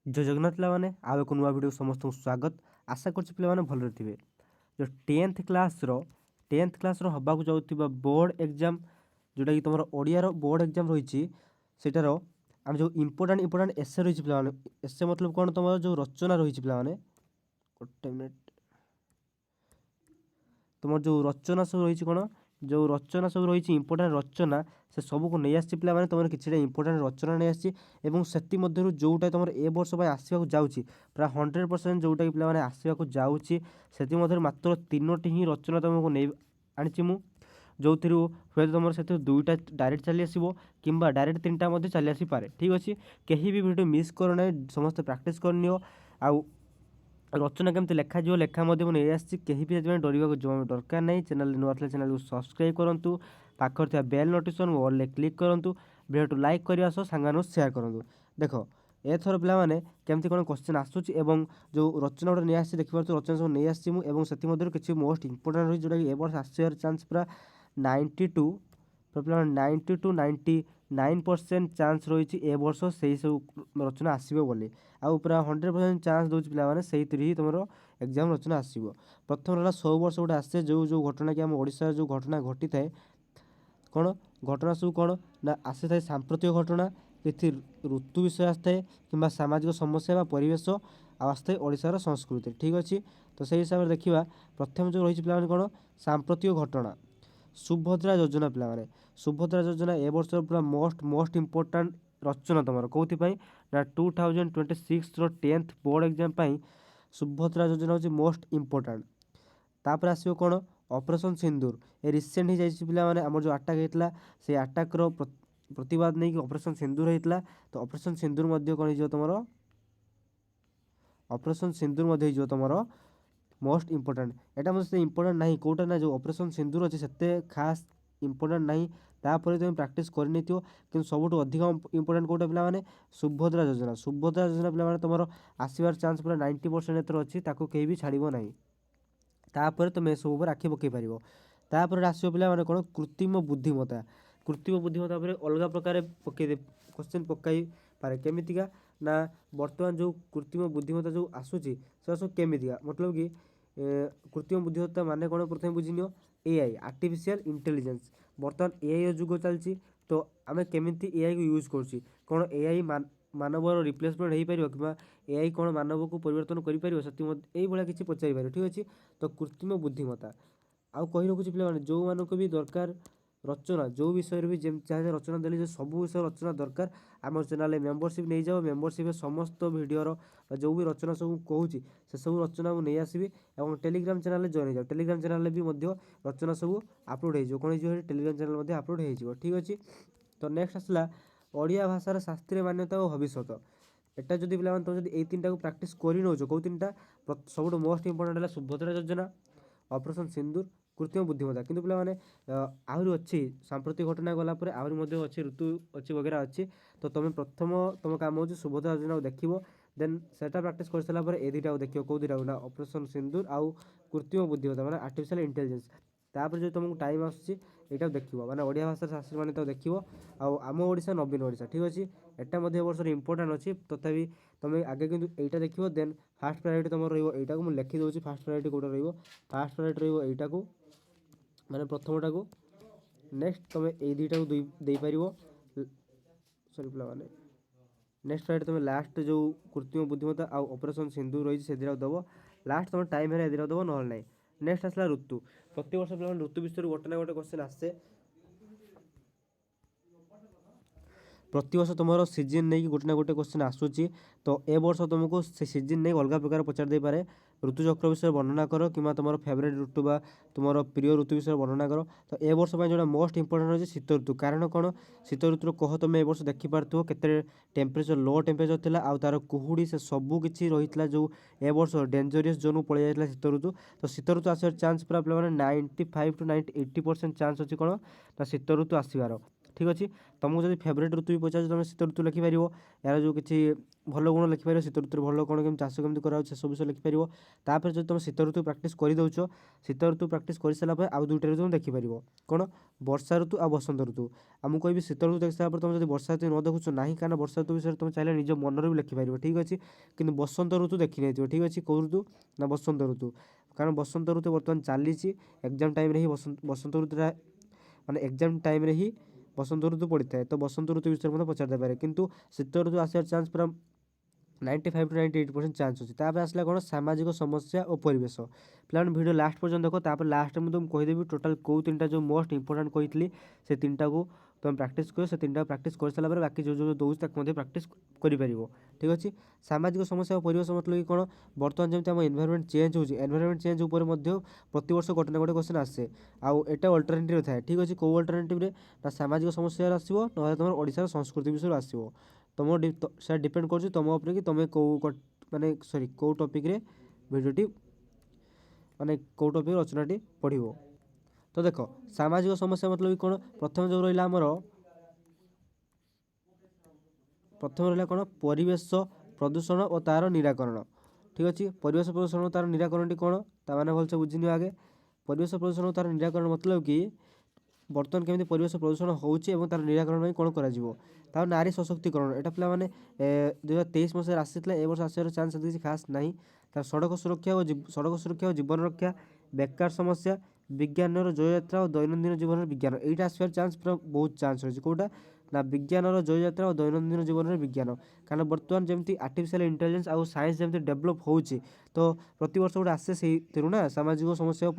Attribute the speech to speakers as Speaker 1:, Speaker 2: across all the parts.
Speaker 1: जय जगन्नाथ पिलामाने आउ एक नुआ वीडियो समस्त स्वागत। आशा कर पिलामाने भलरे थिबे। जो 10th क्लास रो हबाकू जाउथिबा बोर्ड एग्जाम जोटा कि तुमर ओडिया रो बोर्ड एग्जाम रहिछि सेटारो आम जो इम्पोर्टेंट एसे रहिछि पिलामाने। एसे मतलब कोन तुमर जो रचना रहिछि पिलामाने गोटे मिनिट तुमर जो रचना सब रहिछि कोन जो रचना सब रहिछि इम्पोर्टेंट रचना से सब को नै आछि पिलामाने तुमर किछिटा इम्पोर्टेंट रचना नै आछि एवं सेति मध्यरु जोटा तुमर ए वर्ष पय आसीबाकू जाउछि प्राय 100% जोटा कि पिलामाने आसीबाकू जाउछि सेति मध्यरु मात्र 3टी ही रचना तुमको नै आनिछि मु जोथिरु हुए तुमर सेति दुईटा डायरेक्ट चली आसीबो किंबा डायरेक्ट 3टा मध्ये चली आसी पारे। ठीक अछि, केही भी वीडियो मिस करो नै, समस्त प्रैक्टिस करनियो। आउ रचना केमती लेखा जो लेखा मध्य नहीं आसी कहीं भी डरवा जमा दरकार नहीं। चैनल नुआ चैनल को सब्सक्राइब करूँ, पाखर थी बेल नोटिफिकेशन ऑल क्लिक करूँ, वीडियो लाइक करने सह सांग शेयर करूँ। देख एथर पे मैंने केमती कौन क्वेश्चन आसूँ और जो रचना गोटे नहीं आसी देखिए रचना सब नहीं आसी किसी मोस्ट इंपोर्टेंट रही जोटा कि वर्ष आसार चान्स पूरा 92 टू 99% चान्स रही ए वर्ष से सब रचना आसो बोली आउ पूरा 100% चान्स दूसरी पे से ही तुम एग्जाम रचना आसो। प्रथम रहा 100 वर्ष गोटे आसे जो जो घटना कि आम ओडिशा जो घटना घटी थाए कौन घटना सब कौन ना आसी थाए सांप्रतिक घटना कि ऋतु विषय आसए कि सामाजिक समस्या परिवेश आसए ओडिशार संस्कृति। ठीक अच्छे, तो से हिसाब से देखा प्रथम जो रही पे कौन सांप्रतिक घटना सुभद्रा योजना पे सुभद्रा योजना ए वर्ष पूरा मोस्ट इंपोर्टेंट रचना तुम कौन ना 2026 10th बोर्ड एग्जाम सुभद्रा योजना हूँ मोस्ट इंपोर्टेंट। तापर आसो कौन ऑपरेशन सिंदूर ए रिसेंट ही जाइए पे आम जो अटैक होता से अटैक्र प्रतिवाद नहीं कि ऑपरेशन सिंदूर होता। तो ऑपरेशन सिंदूर कौन हो तुम ऑपरेशन सिंदूर तुम मोस्ट इंपोर्टेंट एटा मतलब इंपोर्टेंट नहीं कौटा ना जो ऑपरेशन सिंदूर अच्छे से खास इंपोर्टेंट नहीं तापर तुम प्रैक्टिस करनी कि सबुठ अधिक इंपोर्टेंट कौटा पे सुभद्रा योजना पे तुम आसबार चान्स पूरा 90% एथर अच्छी कहीं भी छाड़ब ना। तापर तुम सब आखि पकई पार। तापर आसो पे कौन कृत्रिम बुद्धिमत्ता पर अलग प्रकार पकई क्वेश्चन पकई पारे केमितिका ना बर्तमान जो कृत्रिम बुद्धिमत्ता जो आसूची से सब केमितिका मतलब कि कृत्रिम बुद्धिमत्ता माने कौन प्रथम बुझीनियो एआई आर्टिफिशियल इंटेलिजेंस। बर्तमान एआई जुग चलती तो आम केमिति एआई को यूज कर कौन एआई मानवर रिप्लेसमेंट हो पार कि एआई कौन मानव को परिवर्तन कर किसी पचारि पारे। ठीक अच्छे, तो कृत्रिम बुद्धिमत्ता आउ कही रखुच्छी पे जो मानक भी दरकार रचना जो विषय भी जहाँ रचना देली सब विषय रचना दरकार आम चैनल मेम्बरशिप नहीं जाओ। मेम्बरशिप समस्त वीडियोर जो भी रचना सब कहूँ से सब रचना नहीं आसबि और टेलीग्राम चैनल जॉइन हो टेलीग्राम चैनल भी रचना सब अपलोड हो कौन टेलीग्राम चैनल अपलोड हो। ठीक अच्छे, तो नेक्स्ट आसला ओडिया भाषार शास्त्रीय मान्यता और भविष्य एटा जदि पे तुम यदि 3टा को प्राक्ट कर नौ कौ 3टा सब मोस्ट इंपोर्टेंट है सुभद्रा योजना ऑपरेशन सिंदूर कृत्रिम बुद्धिमत्ता किंतु पे आहरी अच्छी सांप्रतिक घटना गलापर आहरी अच्छी ऋतु अच्छी वगैरह अच्छी। तो तुम प्रथम तुम काम हो सुभद्रा योजना देख देन सेटा प्राक्ट कर सारापर ए दुटा देख कौ दुटा ना ऑपरेशन सिंदूर आउ कृत्रिम बुद्धिमत्ता मैंने आर्टिफिशियल इंटेलिजेंस। तापर जो तुमको टाइम आसूँ यहाँ देख मैंने ओडिया भाषा शास्त्री मैंने देख आम ओडिशा नवीन ओडिशा। ठीक अच्छे, एटा वर्ष इंपोर्टेंट अच्छी तथापि तुम आगे किंतु एटा देख देन फास्ट प्रायोरिटी तुम रहा को मुझे लिखी दूसरी फास्ट प्रायोरिटी कौटा फास्ट प्रायोरिटी रहा को माने प्रथमटा को नेक्स्ट तुम ये दुईटा को देपर सरी पे नेक्स्ट प्रायोरिटी तुम लास्ट जो कृत्रिम बुद्धिमत्ता आउ ऑपरेशन सिंधु रही से दब लास्ट तुम टाइम है दब ना ना। नेक्स्ट आसला ऋतु प्रति वर्ष पे ऋतु विषय गोटे ना गोटे क्वेश्चन आसे प्रति वर्ष तुम सीजन नहीं गोटे ना गोटे क्वेश्चन आसूँ। तो ए वर्ष तुमको से सीजन नहीं अलग प्रकार पचार दे पारे ऋतुचक्र विषय वर्णना कर कि तुम फेवरेट ऋतु बा तुम प्रिय ऋतु विषय वर्णना कर। तो ए वर्ष जो मोस्ट इंपोर्टेंट अच्छे शीत ऋतु कारण कौन शीत ऋतु कह तुम ए वर्ष देखिपार के टेम्परेचर लो टेम्परेचर थिला आउ तार कुहुड़ी से सबू किसी रही जो ए वर्ष डेंजरियस जोन पलि जाता शीत ऋतु। तो शीत ऋतु आसार चान्स पूरा पे 95 to 80% चान्स अच्छी कौन ना शीत ऋतु आसबार। ठीक अच्छे। तुमको जब फेवरेट ऋतु भी पचार तुम शीत ऋतु लिखिपर यार जो किसी भल गुण लिखिपर शीत ऋतु भल कौन केम चाष केमी कर सब विषय लिखिपर। तापर जो तुम शीत ऋतु प्राक्ट कर दौच शीत ऋतु प्राक्ट कर सारापर आउ दुईटा ऋतु तुम देखिपर कौन वर्षा ऋतु आ बसंत ऋतु। आमको कहबी शीत ऋतु देख सारापर तुम जब वर्षा ऋतु न देखुच ना कारण वर्षा ऋतु विषय तुम चाहिए निज मन भी लिखिपर ठीक अच्छे। कि बसंत ऋतु देखी नहीं ठीक अच्छे कौ ऋतु ना बसंत ऋतु कारण बसंत ऋतु बर्तमान चली एग्जाम टाइम ही बसंत ऋतुटा माने एग्जाम टाइम ही बसंत ऋतु पड़ता है तो बसंत ऋतु विषय मतलब पचार देपारे किंतु शीत ऋतु आसार चान्स पूरा 95 to 98% चान्स अच्छे। तापर आसला कौन सामाजिक समस्या और परिवेश पे वीडियो लास्ट पर्यटन देख तापर लास्ट में तुम कहीदेवी टोटाल कौ तीन जो मोस्ट इंपोर्टाट कही से तीन को तुम प्राक्ट कर से तीन प्राक्ट कर सारापर बाकी जो जो दूसरी तक प्राक्ट कर ठीक अच्छे। सामाजिक समस्या और परिवेश मतलब कि कौन बर्तमान जमी आम एनवायरमेंट चेंज होती एनवायरमेंट चेंज उपर प्रति वर्ष गोटे ना गोटे क्वेश्चन आसे आउ एटा अल्टरनेटिव थाए ठीक अच्छे। कौ अल्टरनेटिव ना सामाजिक समस्या आसो ना तुम ओडिशार संस्कृति विषय आसो तुम से डिपेंड कर तुम उपर कि तुम कौ माने सॉरी कौ टॉपिक रे भिडियोटी माने कौ टॉपिक रचनाटी पढ़ो। तो देख सामाजिक समस्या मतलब कौन प्रथम जो रहा आमर प्रथम रहा कौन परिवेश प्रदूषण और तार निराकरण ठीक अच्छे। परिवेश प्रदूषण और तार निराकरण कौन ताने भलसे बुझी आगे परिवेश प्रदूषण और तार निराकरण मतलब कि बर्तमान केमी परिवेश प्रदूषण होर निराकरण कौन कर नारी सशक्तिकरण एटा पे मैंने 2023 मसीह आसी ए वर्ष आसार चान्स किसी खास ना तार सड़क सुरक्षा और जीवन रक्षा बेकार समस्या विज्ञान जययात्रा और दैनंदिन जीवन विज्ञान यहाँ आसबार चान्स पूरा बहुत चान्स रही कौटा ना विज्ञान जययात्रा और दैनंदिन जीवन विज्ञान कारण बर्तमान जमी आर्टिफिशियल इंटेलिजेंस और साइंस जमी डेभलप होची तो प्रति वर्ष गोटे आसे से ना सामाजिक समस्या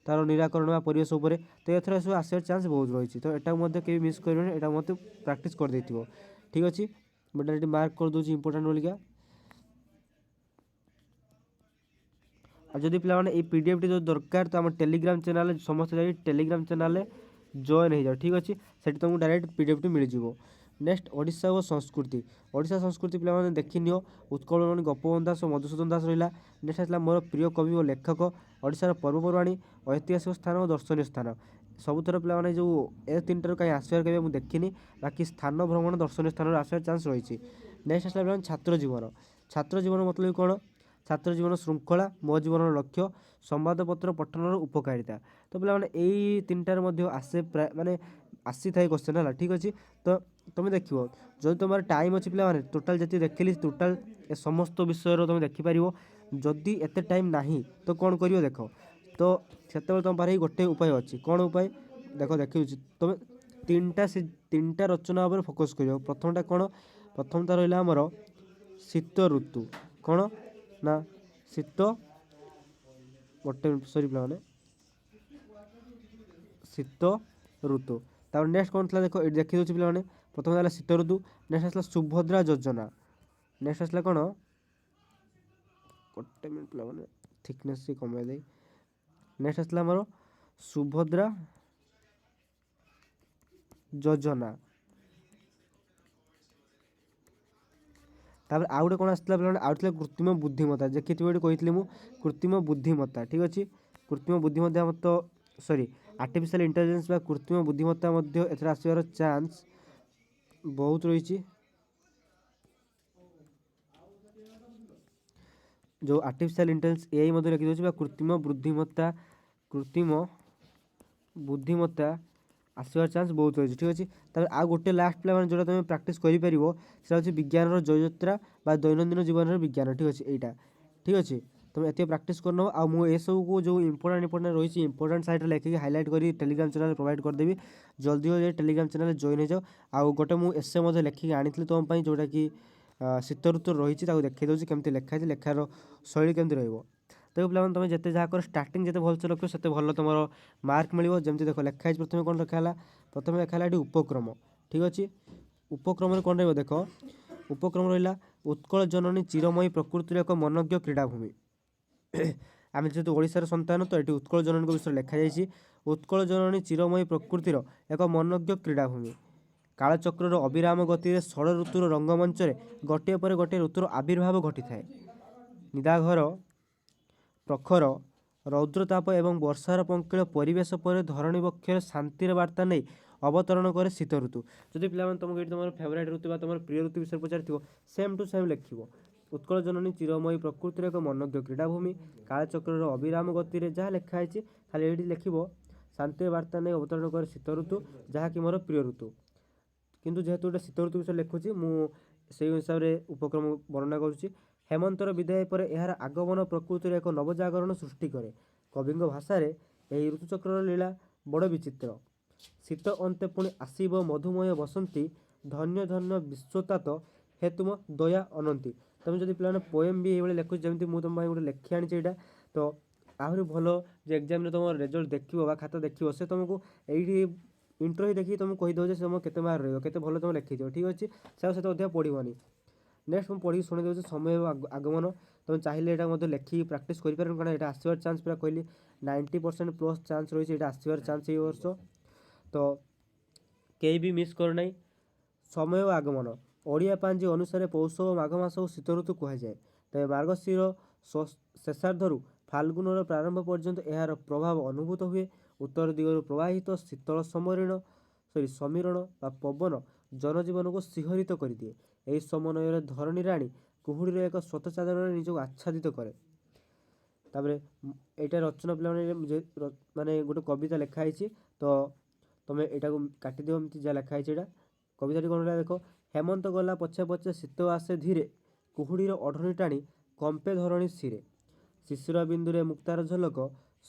Speaker 1: तार निराकरण परिवेश उपर तो एथर सब आसार चान्स बहुत रही तो यहाँ के मिस कर यहाँ प्राक्ट कर दे ठीक अच्छे। मुझे मार्क कर दूसरी इंपोर्टाट बोलिका जदि पे पीडीएफ टी जो दरकार तो आम टेलीग्राम चैनल समस्त जाए टेलीग्राम चैनल जॉइन हो जाओ ठीक अच्छे से तुमको डायरेक्ट पीडीएफ टी मिल जाव। नेक्स्ट ओडिशा और संस्कृति ओडिशा संस्कृति पे देखी नियो उत्कल गोपबंधु दास और मधुसूदन दास रहा। नेक्स्ट आसला मोर प्रिय कवि और लेखक ओडिशार पर्वपर्वाणी ऐतिहासिक स्थान और दर्शनीय स्थान सबुथर पे जो ए तीन टार कहीं आसबार कहे मुझे देखनी बाकी स्थान भ्रमण दर्शनीय स्थान आसबार चान्स रही। नेक्स्ट आसला छात्र जीवन मतलब कौन छात्र जीवन श्रृंखला मो जीवन लक्ष्य संवादपत्र पठन उपकारिता तो पे मैंने यही तीन टार आसे प्राय माने आसी थाए क्वेश्चन है ठीक अच्छे। तो तुम देखो जो तुम टाइम अच्छी पे टोटाल जी देखिली टोटाल ए समस्त विषय तुम देखिपर जदि एत टाइम ना तो कौन कर देख तो से तुम पारे गोटे उपाय अच्छी कौन उपाय देख देखी तुम तीन टा रचना उपर फोकस कर प्रथमटा कौन प्रथमटा रहा आमर शीत ऋतु कौन ना शीत गोटे सरी पे शीत ऋतु तापर नेक्स्ट कौन था देख देखी दूसरी पे प्रथम है शीत ऋतु नेक्स्ट आसला सुभद्रा योजना नेक्स्ट आसला कौन गोटे मिनट पे थिकनेस कमे दे नेक्स्ट आसला आमर सुभद्रा योजना तापर आउ गोटे कौन आसला पे आउ कृत्रिम बुद्धिमत्ता देखी कही कृत्रिम बुद्धिमत्ता ठीक अच्छे। कृत्रिम बुद्धिमत्ता तो सॉरी आर्टिफिशियल इंटेलिजेंस बा कृत्रिम बुद्धिमत्ता एथर आसबार चान्स बहुत रही। जो आर्टिफिशियल इंटेलिजेंस एआई लिखी दूसरी कृत्रिम बुद्धिमत्ता आसबार चान्स बहुत रही ठीक अच्छे। तब आ गोटे लास्ट पे जो तुम प्राक्ट कर विज्ञान जययात्रा दैनंदिन जीवन विज्ञान ठीक अच्छे यहाँ ठीक अच्छे। तुम एत प्राक्ट कर मुझे सब को जो इंपोर्टाट रही इंपोर्टाट साइड लिखिक हाइलाइट कर टेलीग्राम चैनल प्रोवाइड करदेवी जल्दी हो टेलीग्राम चैनल जॉइन हो जाओ। आउ गोटे मुझे एसे लिखिक आनी तुम जोटा कि शीत ऋतु रही देखी दूसरी केमती लिखाई लेखार शैली केमती रही तो पे तुम जिते जहाँ कर स्टार्टिंग जिते भलसे रख से भल तुम मार्क मिल जमी देख लिखाई प्रथम कौन लिखा प्रथम लिखा ये उपक्रम ठीक अच्छे। उपक्रम कौन रही देख उपक्रम रहा उत्कल जननी चिरमयी प्रकृतिर एक मनज्ञ क्रीड़ाभूमि आम जेहतु ओडिशार संतान तो ये उत्कल जननी विषय लिखाई उत्कल जननी चिरमयी प्रकृतिर एक मनज्ञ क्रीड़ाभूमि कालचक्र अविराम गति षड़ ऋतुर रंगमंच गोटे पर गोटे ऋतुर आविर्भाव घटी थाए निदाघर प्रखर रौद्रताप एवं वर्षार पंकिल परिवेश पर धरणी बक्षर शांतिर बार्ता नहीं ଅବତରଣ କରେ ଶୀତ ଋତୁ। ଯଦି ପିଲାମାନେ ତୁମକୁ ଏଇଠି ତୁମର ଫେଭରାଇଟ୍ ଋତୁ ବା ତୁମର ପ୍ରିୟ ଋତୁ ବିଷୟରେ ପଚାରିଥିବ ସେମ୍ ଟୁ ସେମ୍ ଲେଖିବ। ଉତ୍କଳ ଜନନୀ ଚିରମୟୀ ପ୍ରକୃତିର ଏକ ମନୋଜ୍ଞ କ୍ରୀଡ଼ାଭୂମି, କାଳଚକ୍ରର ଅବିରାମ ଗତିରେ ଯାହା ଲେଖା ହେଇଛି ଖାଲି ଏଇଠି ଲେଖିବ ଶାନ୍ତି ବାର୍ତ୍ତା ନେଇ ଅବତରଣ କରେ ଶୀତ ଋତୁ, ଯାହାକି ମୋର ପ୍ରିୟ ଋତୁ। କିନ୍ତୁ ଯେହେତୁ ଗୋଟେ ଶୀତ ଋତୁ ବିଷୟରେ ଲେଖୁଛି ମୁଁ ସେଇ ହିସାବରେ ଉପକ୍ରମ ବର୍ଣ୍ଣନା କରୁଛି। ହେମନ୍ତର ବିଦାୟ ପରେ ଏହାର ଆଗମନ ପ୍ରକୃତିରେ ଏକ ନବଜାଗରଣ ସୃଷ୍ଟି କରେ। କବିଙ୍କ ଭାଷାରେ ଏହି ଋତୁଚକ୍ରର ଲୀଳା ବଡ଼ ବିଚିତ୍ର। ଶୀତ ଅନ୍ତେ ପୁଣି ଆସିବ ମଧୁମୟ ବସନ୍ତୀ, ଧନ୍ୟ ଧନ୍ୟ ବିଶ୍ୱତାତ ହେ ତୁମ ଦୟା ଅନନ୍ତୀ। ତୁମେ ଯଦି ପିଲାମାନେ ପୋଏମ୍ ବି ଏଇଭଳି ଲେଖୁଛି, ଯେମିତି ମୁଁ ତୁମ ପାଇଁ ଗୋଟେ ଲେଖି ଆଣିଛି ଏଇଟା, ତ ଆହୁରି ଭଲ ଯେ ଏକ୍ଜାମ୍ରେ ତୁମ ରେଜଲ୍ଟ ଦେଖିବ ବା ଖାତା ଦେଖିବ, ସେ ତୁମକୁ ଏଇଠି ଇଣ୍ଟ୍ରୋ ହିଁ ଦେଖିକି ତୁମକୁ କହିଦେବ ଯେ ସେ ତୁମକୁ କେତେ ମାର୍କ ରହିବ, କେତେ ଭଲ ତୁମେ ଲେଖିଥିବ। ଠିକ୍ ଅଛି, ସେ ଆଉ ସେତେ ଅଧିକା ପଢ଼ିବନି। ନେକ୍ସଟ ମୁଁ ପଢ଼ିକି ଶୁଣି ଦେଉଛି ସମୟ ଆଗମନ। ତୁମେ ଚାହିଁଲେ ଏଇଟା ମଧ୍ୟ ଲେଖିକି ପ୍ରାକ୍ଟିସ୍ କରିପାରିବ, କାରଣ ଏଇଟା ଆସିବାର ଚାନ୍ସ ପୁରା କହିଲି 90% ପ୍ଲସ୍ ଚାନ୍ସ ରହିଛି ଏଇଟା ଆସିବାର ଚାନ୍ସ ଏଇ ବର୍ଷ। ତ କେହି ବି ମିସ୍ କର ନାହିଁ। ସମୟ ଆଗମନ ଓଡ଼ିଆ ପାଞ୍ଜି ଅନୁସାରେ ପୌଷ ଓ ମାଘ ମାସକୁ ଶୀତ ଋତୁ କୁହାଯାଏ। ତେବେ ମାର୍ଗଶିର ଶେଷାର୍ଦ୍ଧରୁ ଫାଲ୍ଗୁନର ପ୍ରାରମ୍ଭ ପର୍ଯ୍ୟନ୍ତ ଏହାର ପ୍ରଭାବ ଅନୁଭୂତ ହୁଏ। ଉତ୍ତର ଦିଗରୁ ପ୍ରବାହିତ ଶୀତଳ ସମୀରଣ ବା ପବନ ଜନଜୀବନକୁ ଶିହରିତ କରିଦିଏ। ଏହି ସମନ୍ୱୟରେ ଧରଣୀ ରାଣୀ କୁହୁଡ଼ିର ଏକ ଶ୍ଵେତ ଚାଦରରେ ନିଜକୁ ଆଚ୍ଛାଦିତ କରେ। ତାପରେ ଏଇଟା ରଚନା ପିଲାମାନେ ମାନେ ଗୋଟେ କବିତା ଲେଖା ହେଇଛି, ତ ତୁମେ ଏଇଟାକୁ କାଟିଦିଅ ଏମିତି ଯାହା ଲେଖା ହେଇଛି। ଏଇଟା କବିତାଟି କ'ଣ ହେଲା ଦେଖ। ହେମନ୍ତ ଗଲା ପଛେ ପଛେ ଶୀତ ଆସେ ଧୀରେ, କୁହୁଡ଼ିର ଅଢଣି ଟାଣି କମ୍ପେ ଧରଣୀ ଶିରେ। ଶିଶିର ବିନ୍ଦୁରେ ମୁକ୍ତାର ଝଲକ,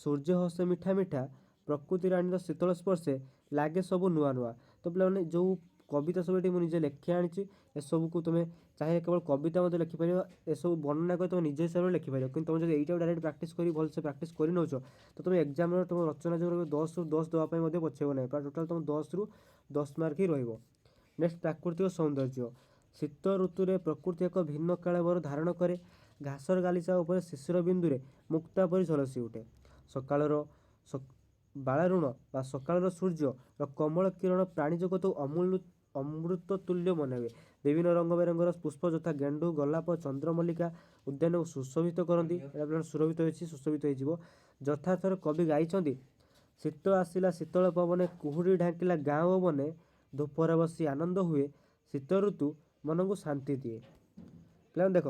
Speaker 1: ସୂର୍ଯ୍ୟ ହସେ ମିଠା ମିଠା, ପ୍ରକୃତି ରାଣୀର ଶୀତଳ ସ୍ପର୍ଶେ ଲାଗେ ସବୁ ନୂଆ ନୂଆ। ତ ପିଲାମାନେ ଯେଉଁ କବିତା ସବୁ ଏଠି ମୁଁ ନିଜେ ଲେଖି ଆଣିଛି, ଏସବୁକୁ ତୁମେ ଚାହିଁଲେ କେବଳ କବିତା ମଧ୍ୟ ଲେଖିପାରିବ, ଏସବୁ ବର୍ଣ୍ଣନା କରି ତୁମେ ନିଜ ହିସାବରେ ଲେଖିପାରିବ। କିନ୍ତୁ ତୁମେ ଯଦି ଏଇଟାକୁ ଡାଇରେକ୍ଟ ପ୍ରାକ୍ଟିସ୍ କରି ଭଲସେ ପ୍ରାକ୍ଟିସ୍ କରି ନେଉଛ, ତ ତୁମେ ଏକ୍ଜାମ୍ରେ ତୁମ ରଚନା ଯେଉଁ ରହିବ 10ରୁ 10 ଦେବା ପାଇଁ ମଧ୍ୟ ପଛେଇବ ନାହିଁ। ପ୍ରାୟ ଟୋଟାଲ୍ ତୁମ 10ରୁ 10 ମାର୍କ ହିଁ ରହିବ। ନେକ୍ସଟ ପ୍ରାକୃତିକ ସୌନ୍ଦର୍ଯ୍ୟ। ଶୀତ ଋତୁରେ ପ୍ରକୃତି ଏକ ଭିନ୍ନ କାଳବର ଧାରଣ କରେ। ଘାସର ଗାଲିଚା ଉପରେ ଶିଶିର ବିନ୍ଦୁରେ ମୁକ୍ତା ପରି ଝଲସି ଉଠେ। ସକାଳର ବାଳାରୁଣ ବା ସକାଳର ସୂର୍ଯ୍ୟର କୋମଳ କିରଣ ପ୍ରାଣୀ ଜଗତକୁ ଅମୃତ ତୁଲ୍ୟ ମନେ ହୁଏ। ବିଭିନ୍ନ ରଙ୍ଗ ବେରଙ୍ଗର ପୁଷ୍ପ ଯଥା ଗେଣ୍ଡୁ, ଗୋଲାପ, ଚନ୍ଦ୍ରମଲ୍ଲିକା ଉଦ୍ୟାନକୁ ସୁଶୋଭିତ କରନ୍ତି। ଏଇଟା ସୁରଭିତ ହୋଇଛି, ସୁଶୋଭିତ ହୋଇଯିବ। ଯଥାର୍ଥରେ କବି ଗାଇଛନ୍ତି ଶୀତ ଆସିଲା ଶୀତଳ ପବନେ, କୁହୁଡ଼ି ଢାଙ୍କିଲା ଗାଁ ଓ ବନେ, ଧୂପରେ ବସି ଆନନ୍ଦ ହୁଏ, ଶୀତ ଋତୁ ମନକୁ ଶାନ୍ତି ଦିଏ। ପିଲାମାନେ ଦେଖ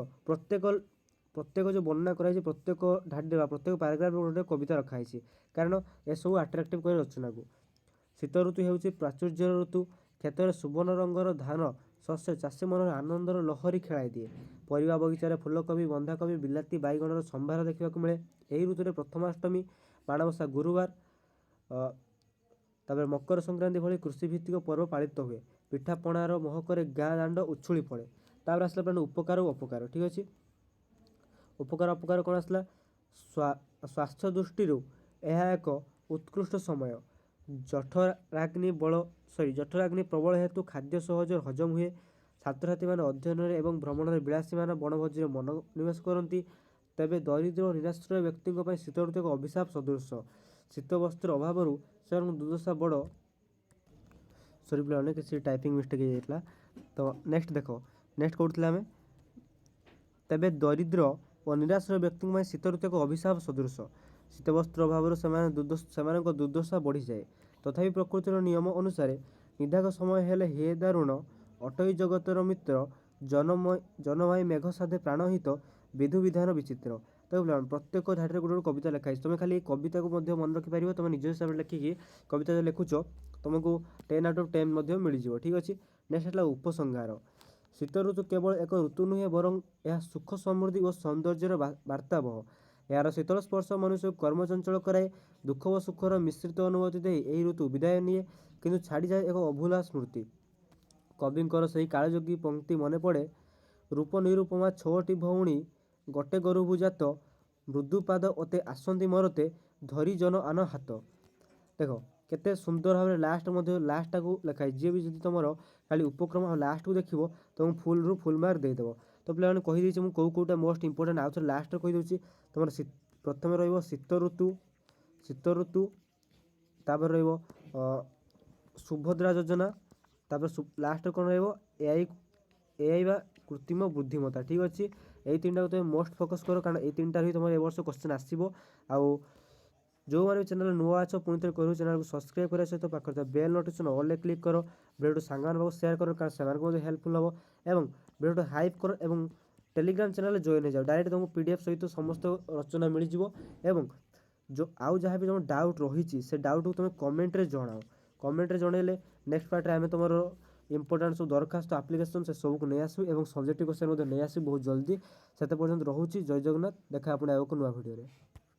Speaker 1: ପ୍ରତ୍ୟେକ ଯେଉଁ ବର୍ଣ୍ଣନା କରାଯାଇଛି ପ୍ରତ୍ୟେକ ଧାଡ଼ିରେ ବା ପ୍ରତ୍ୟେକ ପାରାଗ୍ରାଫରେ ଗୋଟେ କବିତା ରଖାହେଇଛି, କାରଣ ଏସବୁ ଆଟ୍ରାକ୍ଟିଭ୍ করে ରଚନାକୁ। ଶୀତ ଋତୁ ହେଉଛି ପ୍ରାଚୁର୍ଯ୍ୟର ଋତୁ। କ୍ଷେତରେ ସୁବର୍ଣ୍ଣ ରଙ୍ଗର ଧାନ ଶସ୍ୟ ଚାଷୀ ମନରେ ଆନନ୍ଦର ଲହରୀ ଖେଳାଇ ଦିଏ। ପରିବା ବଗିଚାରେ ଫୁଲକୋବି, ବନ୍ଧାକୋବି, ବିଲାତି, ବାଇଗଣର ସମ୍ଭାର ଦେଖିବାକୁ ମିଳେ। ଏହି ଋତୁରେ ପ୍ରଥମାଷ୍ଟମୀ, ମାଣବସା ଗୁରୁବାର, ତାପରେ ମକର ସଂକ୍ରାନ୍ତି ଭଳି କୃଷିଭିତ୍ତିକ ପର୍ବ ପାଳିତ ହୁଏ। ପିଠାପଣାର ମହକରେ ଗାଁ ଦାଣ୍ଡ ଉଛୁଳି ପଡ଼େ। ତାପରେ ଆସିଲା ପ୍ରାଣ ଉପକାର ଓ ଅପକାର। ଠିକ୍ ଅଛି, ଉପକାର ଅପକାର କ'ଣ ଆସିଲା? ସ୍ୱାସ୍ଥ୍ୟ ଦୃଷ୍ଟିରୁ ଏହା ଏକ ଉତ୍କୃଷ୍ଟ ସମୟ। ଜଠରାଗ୍ନି ପ୍ରବଳ ହେତୁ ଖାଦ୍ୟ ସହଜରେ ହଜମ ହୁଏ। ଛାତ୍ରଛାତ୍ରୀମାନେ ଅଧ୍ୟୟନରେ ଏବଂ ଭ୍ରମଣରେ, ବିଳାସୀମାନେ ବଣଭୋଜିରେ ମନୋନିବେଶ କରନ୍ତି। ତେବେ ଦରିଦ୍ର ଓ ନିରାଶ୍ରୟ ବ୍ୟକ୍ତିଙ୍କ ପାଇଁ ଶୀତ ଋତୁ ଏକ ଅଭିଶାପ ସଦୃଶ। ଶୀତ ବସ୍ତ୍ର ଅଭାବରୁ ସେମାନଙ୍କ ଦୁର୍ଦ୍ଦଶା ବଡ଼। ପିଲାମାନେ କିଛି ଟାଇପିଂ ମିଷ୍ଟେକ୍ ହେଇଯାଇଥିଲା। ତ ନେକ୍ସଟ ଦେଖ, ନେକ୍ସଟ କରୁଥିଲେ ଆମେ ତେବେ ଦରିଦ୍ର ଓ ନିରାଶ୍ରୟ ବ୍ୟକ୍ତିଙ୍କ ପାଇଁ ଶୀତ ଋତୁ ଏକ ଅଭିଶାପ ସଦୃଶ। ଶୀତବସ୍ତ୍ର ଅଭାବରୁ ସେମାନଙ୍କ ଦୁର୍ଦ୍ଦଶା ବଢ଼ିଯାଏ। ତଥାପି ପ୍ରକୃତିର ନିୟମ ଅନୁସାରେ ନିଦାଘ ସମୟ ହେଲେ ହେ ଦାରୁଣ, ଅଟଇ ଜଗତର ମିତ୍ର, ଜନମୟୀ ମେଘ ସାଧେ ପ୍ରାଣହିତ, ବିଧୁ ବିଧାନ ବିଚିତ୍ର। ତ ପ୍ରତ୍ୟେକ ଧାଡ଼ିରେ ଗୋଟେ ଗୋଟେ କବିତା ଲେଖା ହେଇଛି। ତୁମେ ଖାଲି ଏଇ କବିତାକୁ ମଧ୍ୟ ମନେ ରଖିପାରିବ। ତୁମେ ନିଜ ହିସାବରେ ଲେଖିକି କବିତା ଯଦି ଲେଖୁଛ ତୁମକୁ 10 out of 10 ମଧ୍ୟ ମିଳିଯିବ। ଠିକ୍ ଅଛି, ନେକ୍ସଟ ହେଲା ଉପସଂହାର। ଶୀତ ଋତୁ କେବଳ ଏକ ଋତୁ ନୁହେଁ, ବରଂ ଏହା ସୁଖ, ସମୃଦ୍ଧି ଓ ସୌନ୍ଦର୍ଯ୍ୟର ବାର୍ତ୍ତାବହ। ଏହାର ଶୀତଳ ସ୍ପର୍ଶ ମନୁଷ୍ୟକୁ କର୍ମଚଞ୍ଚଳ କରାଏ। ଦୁଃଖ ଓ ସୁଖର ମିଶ୍ରିତ ଅନୁଭୂତି ଦେଇ ଏହି ଋତୁ ବିଦାୟ ନିଏ, କିନ୍ତୁ ଛାଡ଼ିଯାଏ ଏକ ଅଭୁଲା ସ୍ମୃତି। କବିଙ୍କର ସେହି କାଳଯୋଗୀ ପଂକ୍ତି ମନେ ପଡ଼େ। ରୂପ ନିରୁପମା ଛଅଟି ଭଉଣୀ, ଗୋଟେ ଗରୁଭୁ ଜାତ, ମୃଦୁ ପାଦ ଅତେ ଆସନ୍ତି ମରତେ, ଧରି ଜନ ଆନ ହାତ। ଦେଖ କେତେ ସୁନ୍ଦର ଭାବରେ ଲାଷ୍ଟଟାକୁ ଲେଖାଯାଇଛି। ଯିଏ ବି ଯଦି ତୁମର ଖାଲି ଉପକ୍ରମ ଆଉ ଲାଷ୍ଟକୁ ଦେଖିବ ତୁମକୁ ଫୁଲ୍ରୁ ଫୁଲ୍ ମାର୍କ ଦେଇଦେବ। ତ ପିଲାମାନେ କହିଦେଇଛି ମୁଁ କେଉଁଟା ମୋଷ୍ଟ ଇମ୍ପୋର୍ଟାଣ୍ଟ, ଆଉ ଥରେ ଲାଷ୍ଟରେ କହିଦେଉଛି। ତୁମର ପ୍ରଥମେ ରହିବ ଶୀତ ଋତୁ, ତାପରେ ରହିବ ସୁଭଦ୍ରା ଯୋଜନା, ତାପରେ ଲାଷ୍ଟରେ କ'ଣ ରହିବ ଏଆଇ ବା କୃତ୍ରିମ ବୁଦ୍ଧିମତ୍ତା। ଠିକ୍ ଅଛି, ଏଇ ତିନିଟାକୁ ତୁମେ ମୋଷ୍ଟ ଫୋକସ୍ କର, କାରଣ ଏଇ ତିନିଟାରୁ ହିଁ ତୁମର ଏ ବର୍ଷ କ୍ୱେଶ୍ଚନ୍ ଆସିବ। ଆଉ जो मैंने चैनल नुआ अच्छो पुणी थे करूँ चैनल को सब्सक्राइब करने सहित पाखे बेल नोटिफिकेशन ऑल क्लिक करो वीडियो सांग सेयार करो कारण से हेल्पफुल हम और वीडियो हाइप करो और टेलीग्राम चैनल जॉइन हो जाओ डायरेक्ट तुमको पीडीएफ सहित समस्त रचना मिल जाव जो आउ जहाँ भी तुम डाउट रही से डाउट को तुम कमेंट रे जनाओ कमेंट रे जनइले नेक्स्ट पार्ट आम तुम इंपोर्टाट सब दरखास्त आप्लिकेसन से सबको नहीं आसू और सब्जेक्टिव क्वेश्चन नहीं आसू बहुत जल्दी से पर्यटन रोचे जय जगन्नाथ देखा आपको नुआ भिडियो।